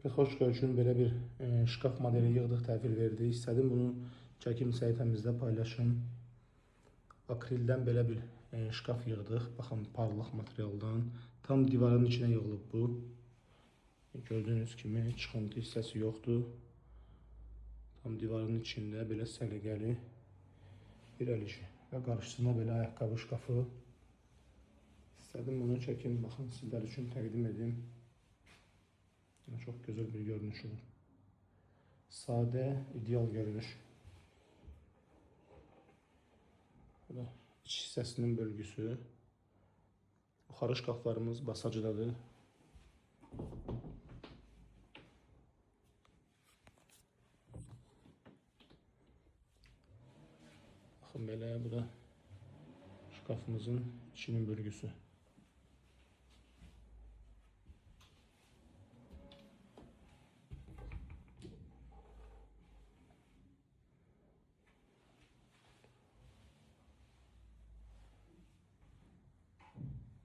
Petxoşka üçün belə bir şkaf modeli yığdıq, təhvil verdik. İstədim bunu çəkim səhifəmizdə paylaşım. Akrildən belə bir şkaf yığdıq. Baxın, parlaq materialdan. Tam divarın içinə yığılıb bu. Gördüyünüz kimi çıxıntı hissəsi yoxdur. Tam divarın içində belə səliqəli irəlici və qarşısına belə ayaqqabı şkafı. İstədim bunu çəkim, baxın, sizlər üçün təqdim edim. Çox gözəl bir görünüş olur. Sadə, ideal görünüş. Bu da iç hissəsinin bölgüsü. Yuxarı şkaflarımız basacıdadır. Baxın belə, bu da şkafımızın içinin bölgüsü.